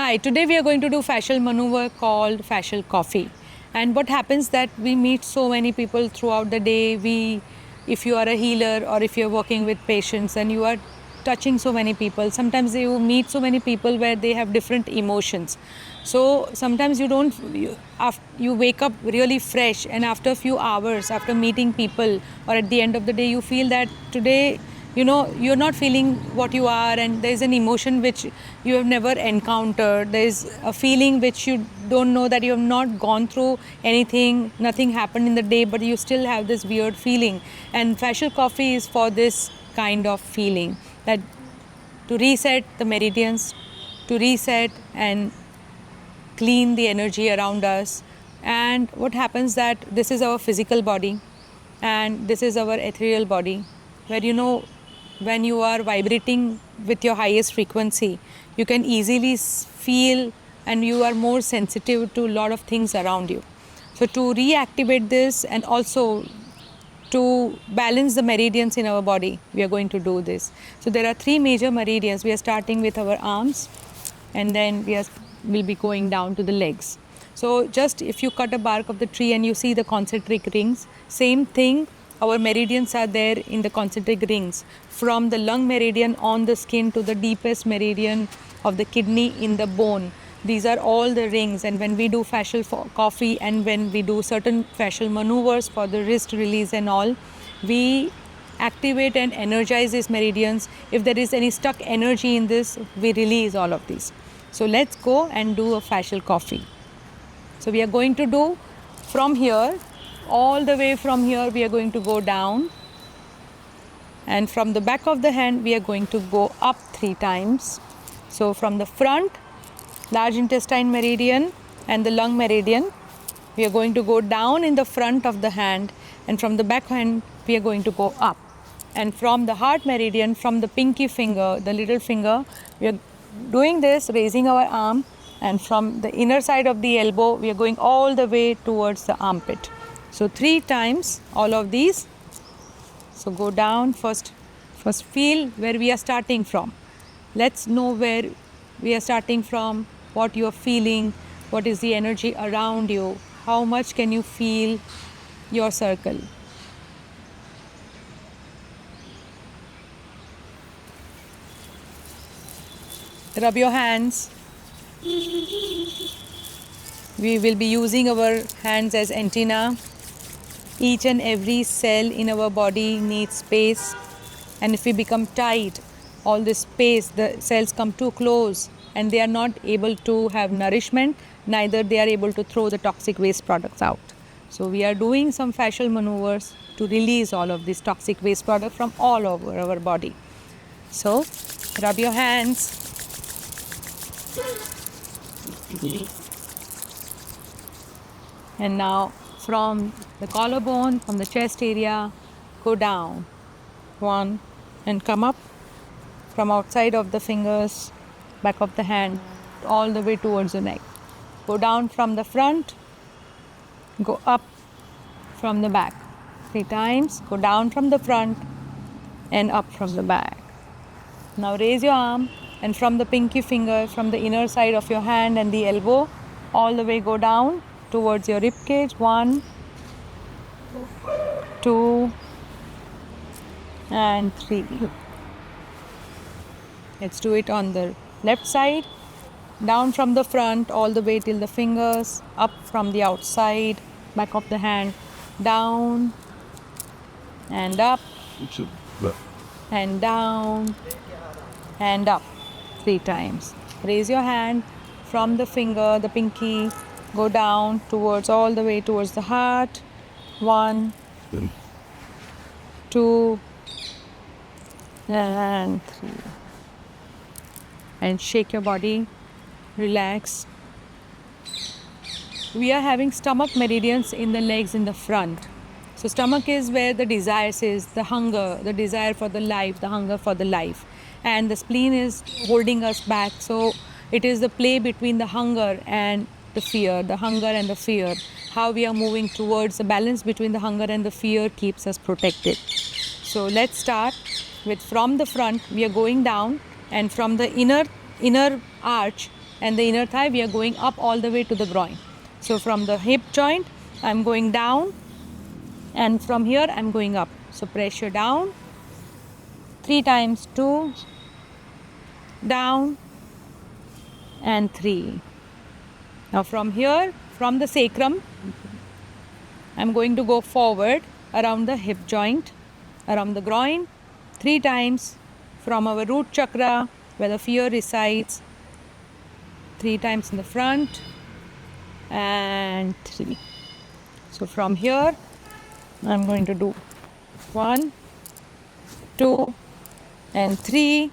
Hi, today we are going to do facial maneuver called facial coffee. And what happens that we meet so many people throughout the day. If you are a healer or if you're working with patients and you are touching so many people, sometimes you meet so many people where they have different emotions. So sometimes you wake up really fresh, and after a few hours, after meeting people or at the end of the day, you feel that today you're not feeling what you are, and there's an emotion which you have never encountered. There's a feeling which you don't know, that you have not gone through anything, nothing happened in the day, but you still have this weird feeling. And facial coffee is for this kind of feeling, that to reset the meridians, to reset and clean the energy around us. And what happens that this is our physical body and this is our ethereal body, where when you are vibrating with your highest frequency, you can easily feel, and you are more sensitive to a lot of things around you. So to reactivate this and also to balance the meridians in our body, we are going to do this. So there are three major meridians. We are starting with our arms, and then we'll be going down to the legs. So just if you cut a bark of the tree and you see the concentric rings, same thing, our meridians are there in the concentric rings, from the lung meridian on the skin to the deepest meridian of the kidney in the bone. These are all the rings, and when we do facial coffee and when we do certain facial maneuvers for the wrist release and all, we activate and energize these meridians. If there is any stuck energy in this, we release all of these. So let's go and do a facial coffee. So we are going to do from here, all the way from here we are going to go down, and from the back of the hand we are going to go up 3 times. So from the front, large intestine meridian and the lung meridian, we are going to go down in the front of the hand, and from the back hand we are going to go up. And from the heart meridian, from the pinky finger, the little finger, we are doing this, raising our arm, and from the inner side of the elbow we are going all the way towards the armpit. So 3 times all of these. So go down first feel where we are starting from. Let's know where we are starting from, what you are feeling, what is the energy around you, how much can you feel your circle. Rub your hands. We will be using our hands as antenna. Each and every cell in our body needs space, and if we become tight, all this space, the cells come too close and they are not able to have nourishment, neither they are able to throw the toxic waste products out. So we are doing some facial maneuvers to release all of this toxic waste product from all over our body. So rub your hands. And now from the collarbone, from the chest area, go down 1 and come up from outside of the fingers, back of the hand, all the way towards the neck. Go down from the front, go up from the back 3 times, go down from the front and up from the back. Now raise your arm, and from the pinky finger, from the inner side of your hand and the elbow, all the way go down towards your rib cage. 1, 2 and 3. Let's do it on the left side. Down from the front all the way till the fingers, up from the outside, back of the hand, down and up and down and up 3 times. Raise your hand from the finger, the pinky, go down towards, all the way towards the heart. 1, 2 and 3. And shake your body, relax. We are having stomach meridians in the legs in the front. So stomach is where the desires is, the hunger, the desire for the life, the hunger for the life. And the spleen is holding us back. So it is the play between the hunger and the fear, the hunger and the fear. How we are moving towards the balance between the hunger and the fear keeps us protected. So let's start with from the front, we are going down, and from the inner arch and the inner thigh, we are going up all the way to the groin. So from the hip joint, I'm going down, and from here I'm going up. So pressure down, 3 times, 2, down, and 3. Now from here, from the sacrum, I'm going to go forward around the hip joint, around the groin, 3 times from our root chakra where the fear resides, 3 times in the front, and 3. So from here, I'm going to do 1, 2, and 3.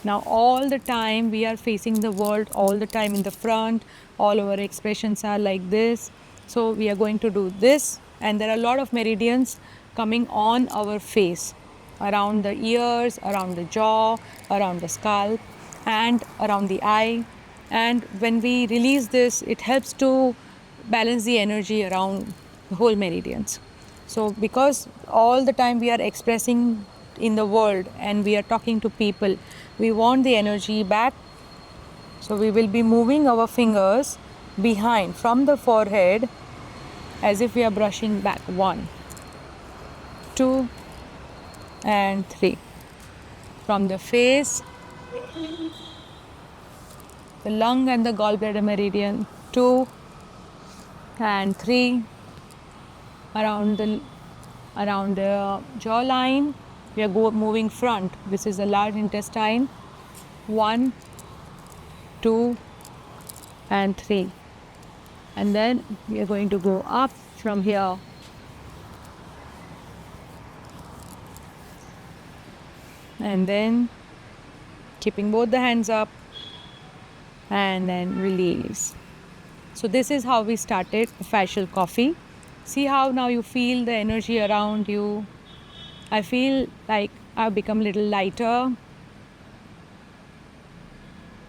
Now all the time we are facing the world, all the time in the front, all our expressions are like this. So we are going to do this, and there are a lot of meridians coming on our face, around the ears, around the jaw, around the scalp, and around the eye. And when we release this, it helps to balance the energy around the whole meridians. So because all the time we are expressing in the world and we are talking to people, we want the energy back. So we will be moving our fingers behind from the forehead as if we are brushing back. 1, 2, and 3. From the face, the lung and the gallbladder meridian, 2 and 3. Around the jawline, we are moving front. This is the large intestine, 1, 2, and 3. And then we are going to go up from here. And then keeping both the hands up, and then release. So this is how we started fascial coffee. See how now you feel the energy around you. I feel like I've become a little lighter.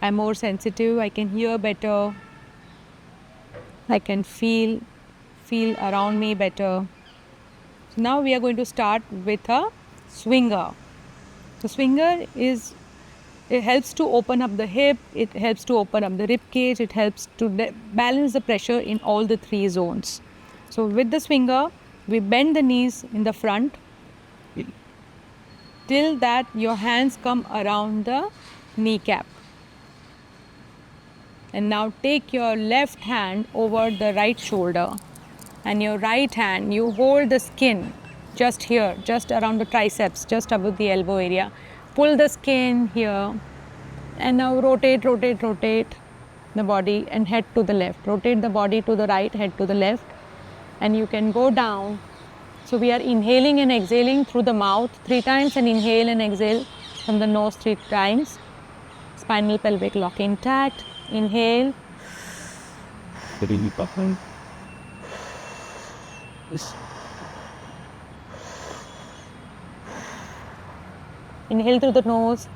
I'm more sensitive. I can hear better. I can feel around me better. So now we are going to start with a swinger. The swinger it helps to open up the hip, it helps to open up the rib cage, it helps to balance the pressure in all the 3 zones. So with the swinger, we bend the knees in the front till that your hands come around the kneecap. And now take your left hand over the right shoulder, and your right hand, you hold the skin just here, just around the triceps, just above the elbow area. Pull the skin here, and now rotate the body and head to the left. Rotate the body to the right, head to the left, and you can go down. So we are inhaling and exhaling through the mouth 3 times, and inhale and exhale from the nose 3 times. Spinal pelvic lock intact. Inhale. Inhale through the nose.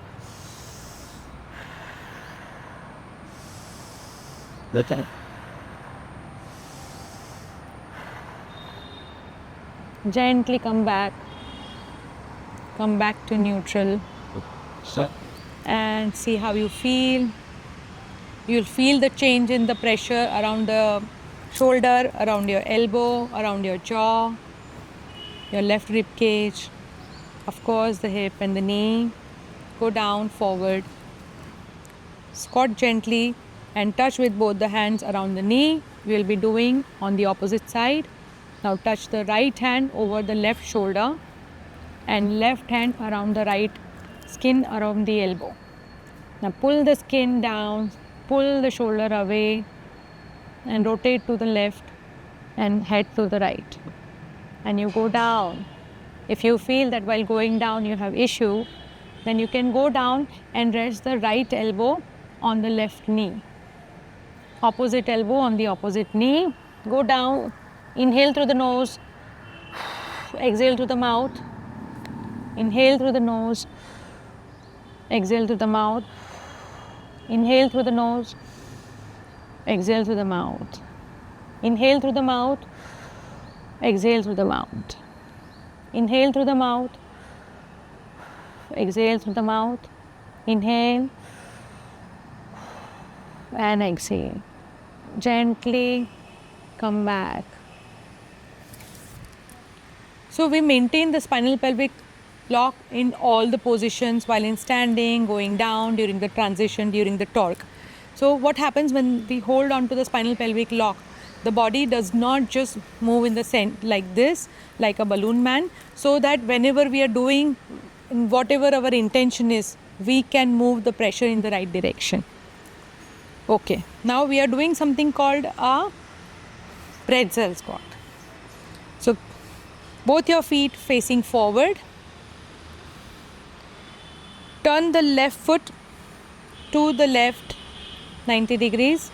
Gently come back to neutral, and see how you feel. You'll feel the change in the pressure around the shoulder, around your elbow, around your jaw, your left rib cage, of course the hip and the knee. Go down, forward, squat gently and touch with both the hands around the knee. We'll be doing on the opposite side. Now touch the right hand over the left shoulder and left hand around the right skin around the elbow. Now pull the skin down, pull the shoulder away, and rotate to the left and head to the right. And you go down. If you feel that while going down you have issue, then you can go down and rest the right elbow on the left knee. Opposite elbow on the opposite knee. Go down. Inhale through the nose. Exhale through the mouth. Inhale through the nose. Exhale through the mouth. Inhale through the nose. Exhale through the mouth. Inhale through the mouth. Exhale through the mouth. Inhale through the mouth. Exhale through the mouth. Inhale. and exhale. Gently come back. So we maintain the spinal pelvic lock in all the positions while in standing, going down, during the transition, during the torque. So what happens when we hold on to the spinal pelvic lock? The body does not just move in the center like this, like a balloon man, so that whenever we are doing whatever our intention is, we can move the pressure in the right direction. Okay, now we are doing something called a pretzel squat. So both your feet facing forward. Turn the left foot to the left 90 degrees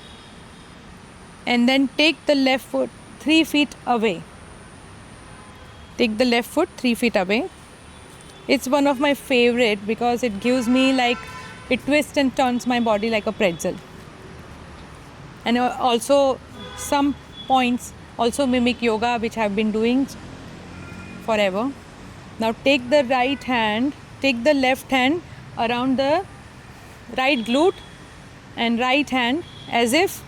and then take the left foot 3 feet away. Take the left foot 3 feet away. It's one of my favorite because it gives me like, it twists and turns my body like a pretzel. And also some points also mimic yoga, which I've been doing forever. Now take the right hand, take the left hand around the right glute and right hand as if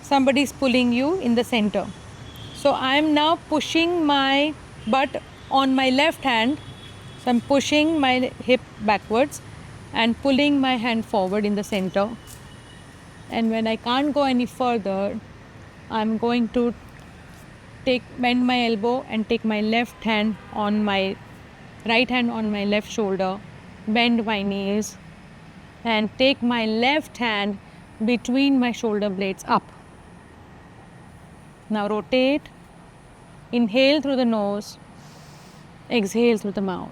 somebody is pulling you in the center. So I am now pushing my butt on my left hand. So I'm pushing my hip backwards and pulling my hand forward in the center. And when I can't go any further, I'm going to bend my elbow and take my left hand on my right hand on my left shoulder, bend my knees and take my left hand between my shoulder blades up. Now rotate, inhale through the nose, exhale through the mouth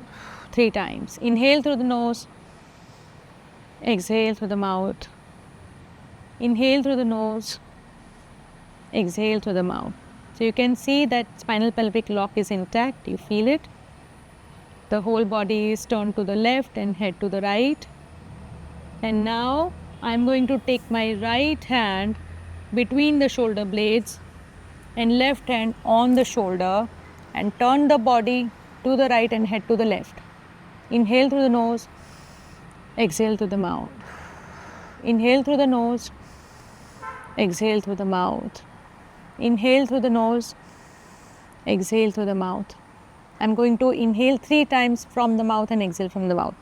3 times. Inhale through the nose, exhale through the mouth. Inhale through the nose, exhale through the mouth. So you can see that spinal pelvic lock is intact, you feel it. The whole body is turned to the left and head to the right. And now I'm going to take my right hand between the shoulder blades and left hand on the shoulder and turn the body to the right and head to the left. Inhale through the nose, exhale through the mouth. Inhale through the nose, exhale through the mouth. Inhale through the nose, exhale through the mouth. I'm going to inhale 3 times from the mouth and exhale from the mouth.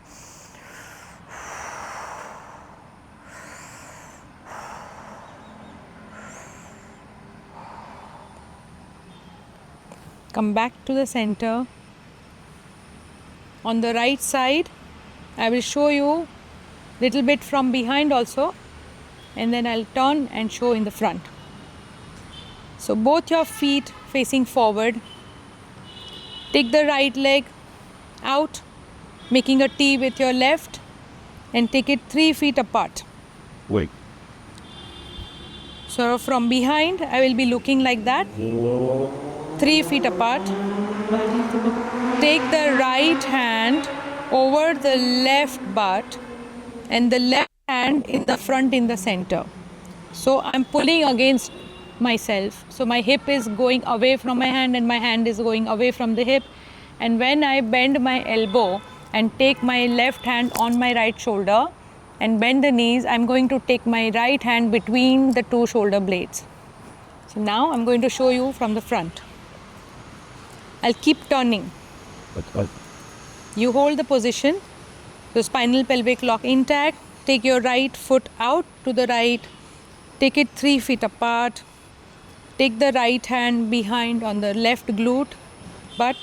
Come back to the center. On the right side, I will show you little bit from behind also, and then I'll turn and show in the front. So both your feet facing forward. Take the right leg out, making a T with your left, and take it 3 feet apart. Wait. So from behind, I will be looking like that. 3 feet apart. Take the right hand over the left butt and the left hand in the front in the center. So I'm pulling against myself. So my hip is going away from my hand and my hand is going away from the hip. And when I bend my elbow and take my left hand on my right shoulder and bend the knees, I'm going to take my right hand between the 2 shoulder blades. So now I'm going to show you from the front. I'll keep turning. But You hold the position, the spinal pelvic lock intact. Take your right foot out to the right. Take it 3 feet apart. Take the right hand behind on the left glute, but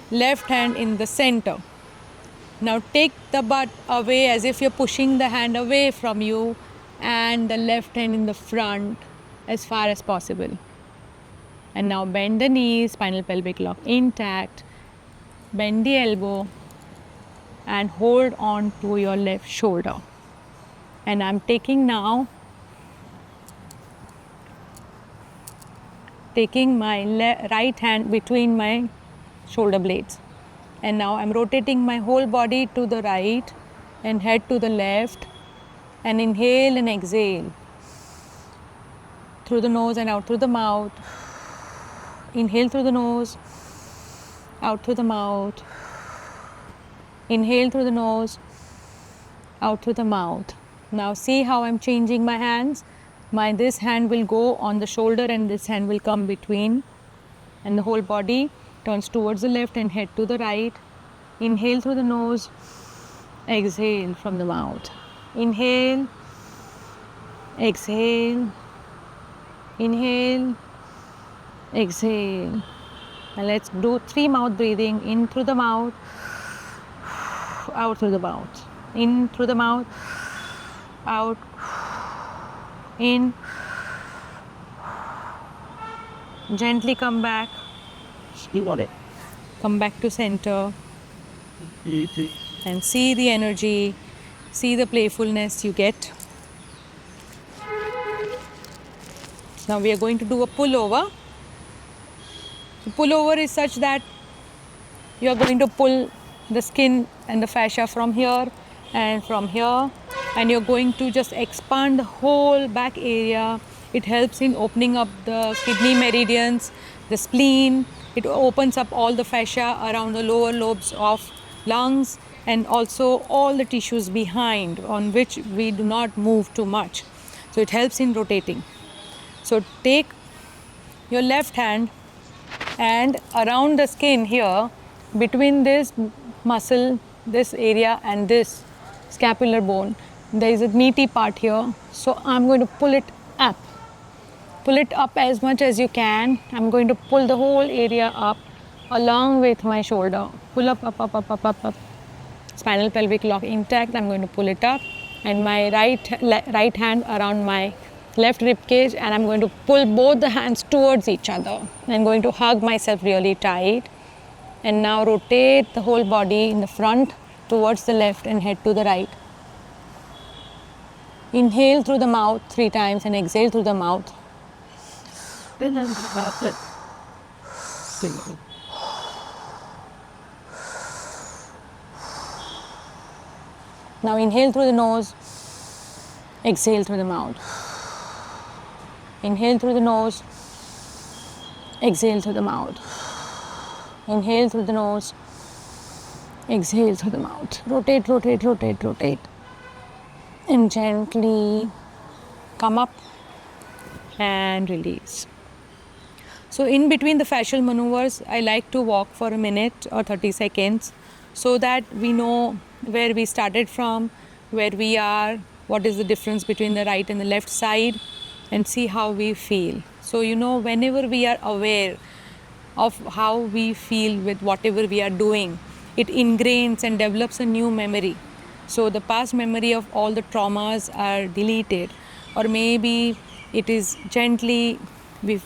left hand in the center. Now take the butt away as if you're pushing the hand away from you and the left hand in the front as far as possible. And now bend the knees, spinal pelvic lock intact. Bend the elbow and hold on to your left shoulder. And I'm taking now, taking my right hand between my shoulder blades. And now I'm rotating my whole body to the right and head to the left. And inhale and exhale through the nose and out through the mouth. Inhale through the nose, out through the mouth. Inhale through the nose, out through the mouth. Now see how I'm changing my hands. This hand will go on the shoulder and this hand will come between, and the whole body turns towards the left and head to the right. Inhale through the nose, exhale from the mouth. Inhale, exhale, inhale, exhale. And let's do 3 mouth breathing. In through the mouth, out through the mouth. In through the mouth, out, in. Gently come back. Come back to center. And see the energy, see the playfulness you get. Now we are going to do a pullover. The pullover is such that you are going to pull the skin and the fascia from here and from here, and you're going to just expand the whole back area. It helps in opening up the kidney meridians, the spleen. It opens up all the fascia around the lower lobes of lungs and also all the tissues behind on which we do not move too much. So it helps in rotating. So take your left hand and around the skin here, between this muscle, this area and this scapular bone, there is a meaty part here. So I'm going to pull it up. Pull it up as much as you can. I'm going to pull the whole area up along with my shoulder. Pull up, up, up, up, up, up, up. Spinal pelvic lock intact. I'm going to pull it up, and my right hand around my left rib cage, and I'm going to pull both the hands towards each other. I'm going to hug myself really tight, and now rotate the whole body in the front towards the left and head to the right. Inhale through the mouth 3 times and exhale through the mouth. Now inhale through the nose, exhale through the mouth. Inhale through the nose, exhale through the mouth. Inhale through the nose, exhale through the mouth. Rotate, rotate, rotate, rotate. And gently come up and release. So in between the fascial maneuvers, I like to walk for a minute or 30 seconds so that we know where we started from, where we are, what is the difference between the right and the left side, and see how we feel. So whenever we are aware of how we feel with whatever we are doing, it ingrains and develops a new memory. So the past memory of all the traumas are deleted, or maybe it is gently we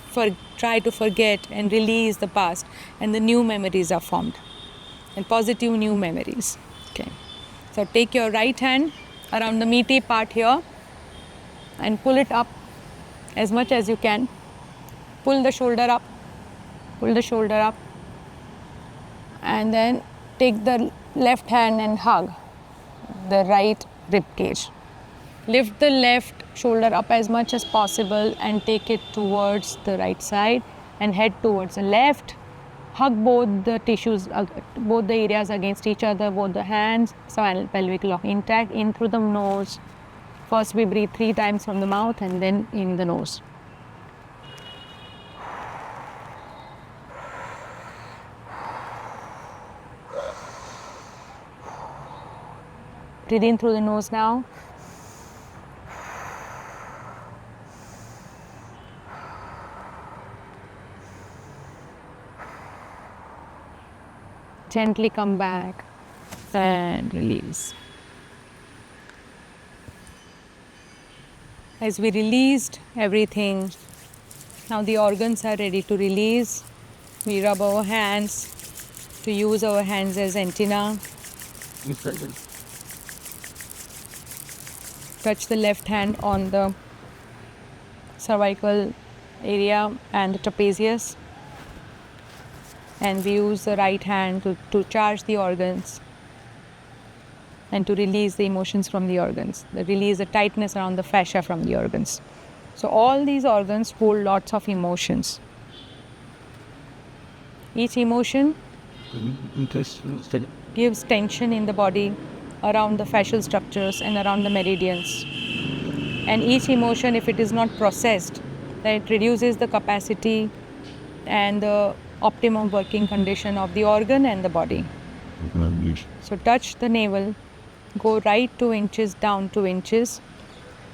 try to forget and release the past, and the new memories are formed, and positive new memories. Okay. So take your right hand around the meaty part here and pull it up as much as you can. Pull the shoulder up, pull the shoulder up, and then take the left hand and hug the right rib cage. Lift the left shoulder up as much as possible and take it towards the right side and head towards the left. Hug both the tissues, both the areas against each other, both the hands, spinal pelvic lock intact, in through the nose. First we breathe 3 times from the mouth and then in the nose. Breathe in through the nose now. Gently come back and release. As we released everything, now the organs are ready to release. We rub our hands to use our hands as antenna. Touch the left hand on the cervical area and the trapezius. And we use the right hand to charge the organs and to release the emotions from the organs, release the tightness around the fascia from the organs. So all these organs hold lots of emotions. Each emotion gives tension in the body around the fascial structures and around the meridians. And each emotion, if it is not processed, then it reduces the capacity and the optimum working condition of the organ and the body. So touch the navel, go right 2 inches, down 2 inches.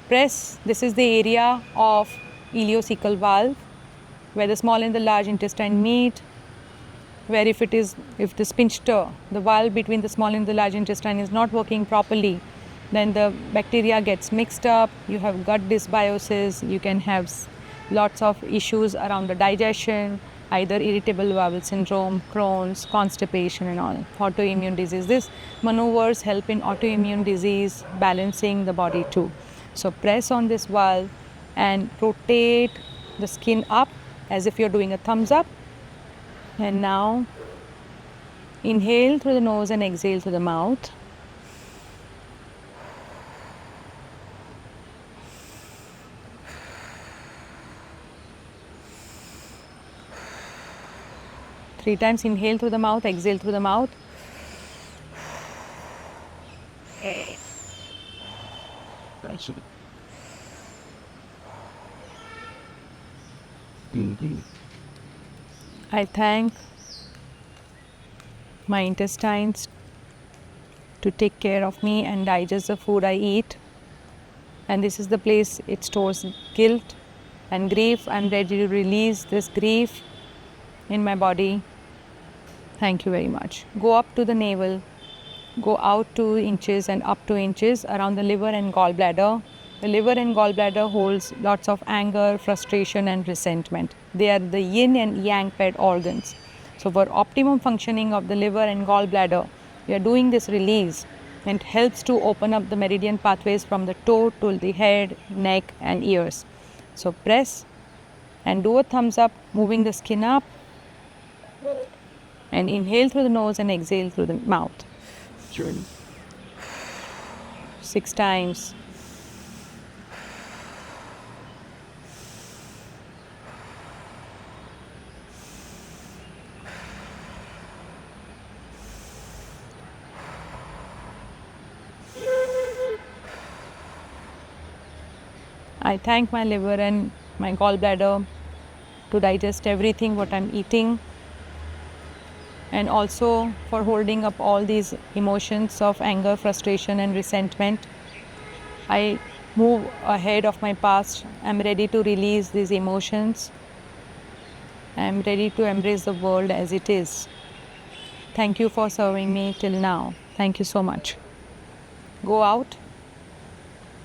Press, this is the area of ileocecal valve where the small and the large intestine meet, where if the sphincter, the valve between the small and the large intestine is not working properly, then the bacteria gets mixed up, you have gut dysbiosis, you can have lots of issues around the digestion, either irritable bowel syndrome, Crohn's, constipation and all, autoimmune disease. These maneuvers help in autoimmune disease, balancing the body too. So press on this valve and rotate the skin up as if you're doing a thumbs up. And now inhale through the nose and exhale through the mouth. Three times inhale through the mouth, exhale through the mouth. I thank my intestines to take care of me and digest the food I eat. And this is the place it stores guilt and grief. I'm ready to release this grief in my body. Thank you very much. Go up to the navel, go out 2 inches and up 2 inches around the liver and gallbladder. The liver and gallbladder holds lots of anger, frustration and resentment. They are the yin and yang paired organs. So for optimum functioning of the liver and gallbladder, we are doing this release and it helps to open up the meridian pathways from the toe to the head, neck and ears. So press and do a thumbs up, moving the skin up, and inhale through the nose and exhale through the mouth. 6 times. I thank my liver and my gallbladder to digest everything what I'm eating, and also for holding up all these emotions of anger, frustration and resentment. I move ahead of my past. I'm ready to release these emotions. I'm ready to embrace the world as it is. Thank you for serving me till now. Thank you so much. Go out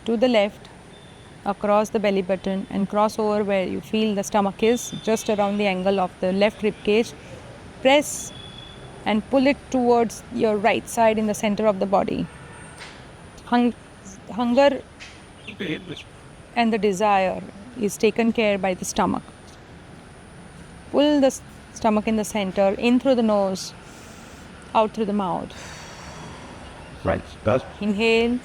to the left, across the belly button and cross over where you feel the stomach is, just around the angle of the left rib cage. Press and pull it towards your right side in the center of the body. Hunger and the desire is taken care by the stomach. Pull the stomach in the center, in through the nose, out through the mouth. Right. Inhale,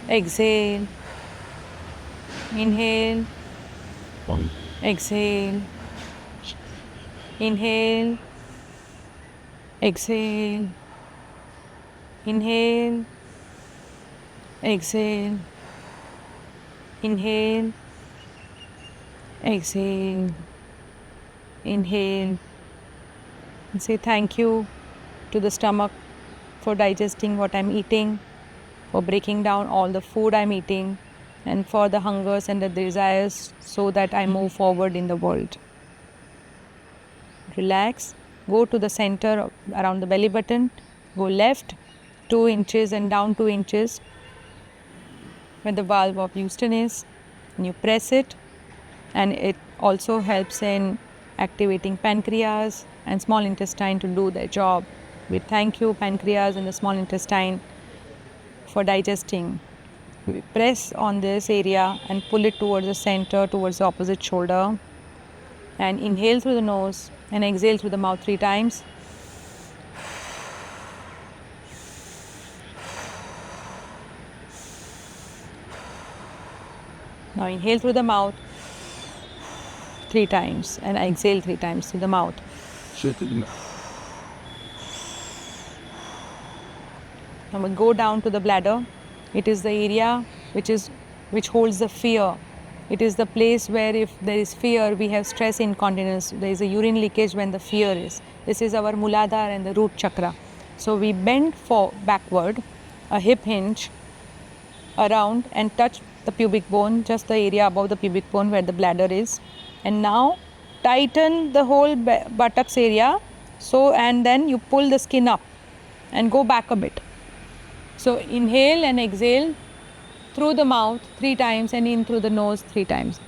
exhale, inhale, exhale, inhale, exhale, inhale, exhale, inhale, exhale, inhale, and say thank you to the stomach for digesting what I'm eating, for breaking down all the food I'm eating, and for the hungers and the desires so that I move forward in the world. Relax, go to the center around the belly button, go left 2 inches and down 2 inches where the valve of Houston is, and you press it, and it also helps in activating pancreas and small intestine to do their job. We thank you, pancreas and the small intestine, for digesting. We press on this area and pull it towards the center, towards the opposite shoulder, and inhale through the nose and exhale through the mouth 3 times. Now inhale through the mouth 3 times and exhale 3 times through the mouth. Now we go down to the bladder. It is the area which is which holds the fear. It is the place where if there is fear, we have stress incontinence. There is a urine leakage when the fear is. This is our Muladhara and the root chakra. So we bend backward, a hip hinge around and touch the pubic bone, just the area above the pubic bone where the bladder is. And now tighten the whole buttocks area. So, and then you pull the skin up and go back a bit. So inhale and exhale through the mouth 3 times and in through the nose 3 times.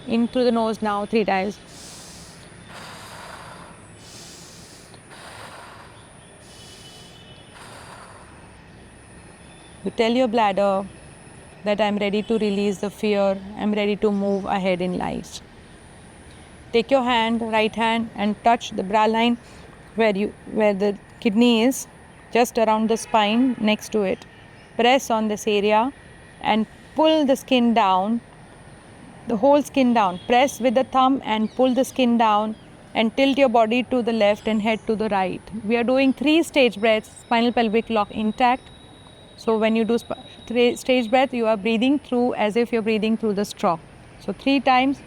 In through the nose now 3 times. You tell your bladder that I'm ready to release the fear, I'm ready to move ahead in life. Take your hand, right hand, and touch the bra line where the kidney is, just around the spine next to it. Press on this area and pull the skin down, the whole skin down. Press with the thumb and pull the skin down and tilt your body to the left and head to the right. We are doing 3 stage breaths, spinal pelvic lock intact. So when you do stage breath, you are breathing through as if you're breathing through the straw. So 3 times.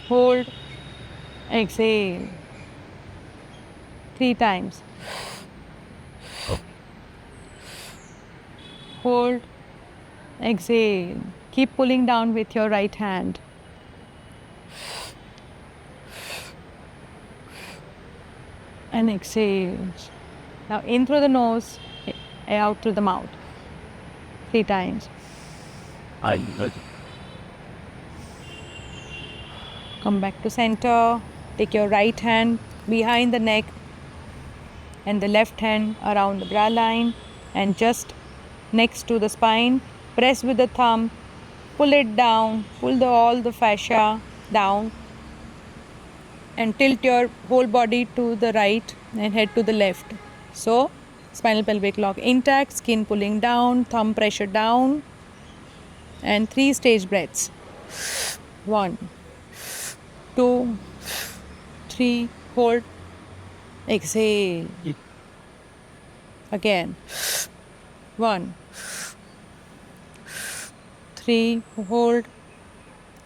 Hold, exhale. 3 times. Hold, exhale. Keep pulling down with your right hand. And exhale. Now in through the nose, out through the mouth. 3 times. Come back to center. Take your right hand behind the neck and the left hand around the bra line and just next to the spine. Press with the thumb. Pull it down. Pull all the fascia down and tilt your whole body to the right and head to the left. So, spinal pelvic lock intact, skin pulling down, thumb pressure down, and 3 stage breaths. 1, 2, 3, hold, exhale. Again. 1, 3, hold,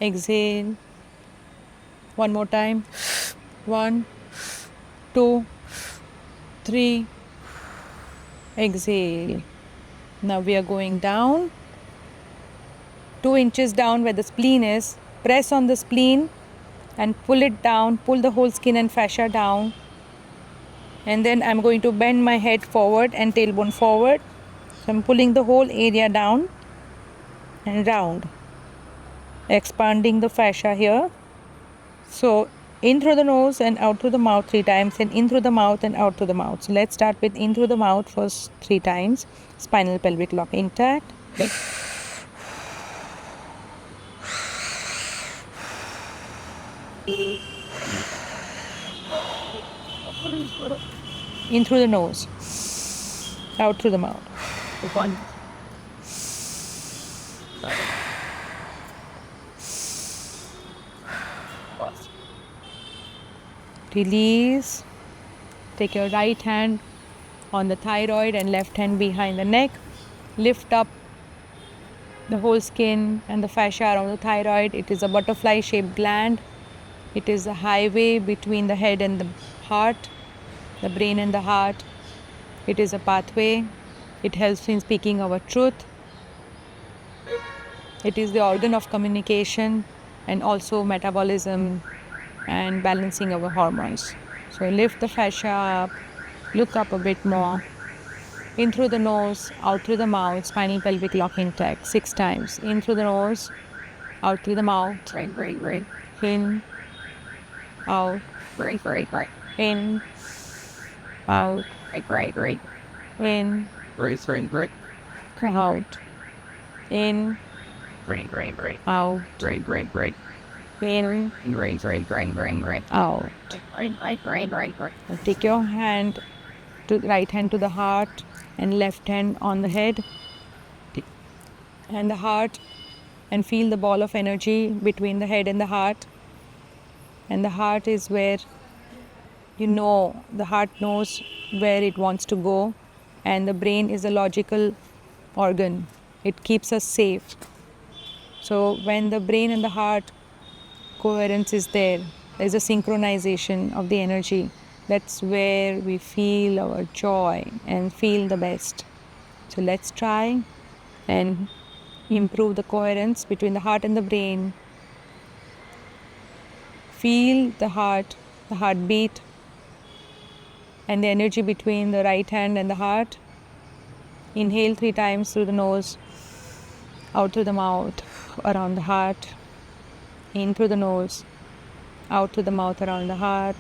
exhale. One more time. 1, 2, 3, exhale. Now we are going down. 2 inches down where the spleen is. Press on the spleen and pull it down. Pull the whole skin and fascia down. And then I'm going to bend my head forward and tailbone forward. So I'm pulling the whole area down and round. Expanding the fascia here. So in through the nose and out through the mouth 3 times, and in through the mouth and out through the mouth. So let's start with in through the mouth first 3 times. Spinal pelvic lock intact. In through the nose, out through the mouth. 1. Release. Take your right hand on the thyroid and left hand behind the neck. Lift up the whole skin and the fascia around the thyroid. It is a butterfly shaped gland. It is a highway between the head and the heart, the brain and the heart. It is a pathway. It helps in speaking our truth. It is the organ of communication and also metabolism and balancing our hormones. So lift the fascia up, look up a bit more. In through the nose, out through the mouth, spinal pelvic lock intact 6 times. In through the nose, out through the mouth. In, out, in, out, in, out, in, out, in, out. Now take your hand, right hand to the heart and left hand on the head and the heart, and feel the ball of energy between the head and the heart. And the heart is where the heart knows where it wants to go, and the brain is a logical organ. It keeps us safe. So when the brain and the heart coherence is there's a synchronization of the energy. That's where we feel our joy and feel the best. So let's try and improve the coherence between the heart and the brain. Feel the heartbeat, and the energy between the right hand and the heart. Inhale 3 times through the nose, out through the mouth, around the heart. In through the nose, out through the mouth, around the heart.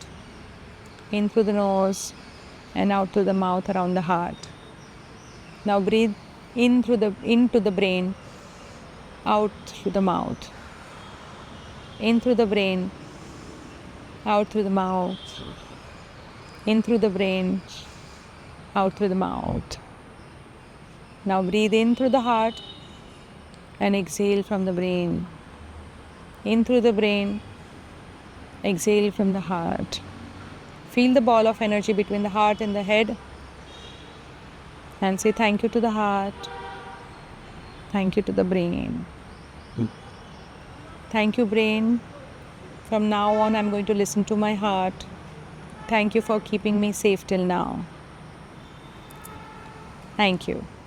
In through the nose and out through the mouth, around the heart. Now breathe into the brain, out through the mouth. In through the brain, out through the mouth. In through the brain, out through the mouth. Now breathe in through the heart and exhale from the brain. In through the brain, exhale from the heart. Feel the ball of energy between the heart and the head, and say thank you to the heart, thank you to the brain. Thank you, brain. From now on, I'm going to listen to my heart. Thank you for keeping me safe till now. Thank you.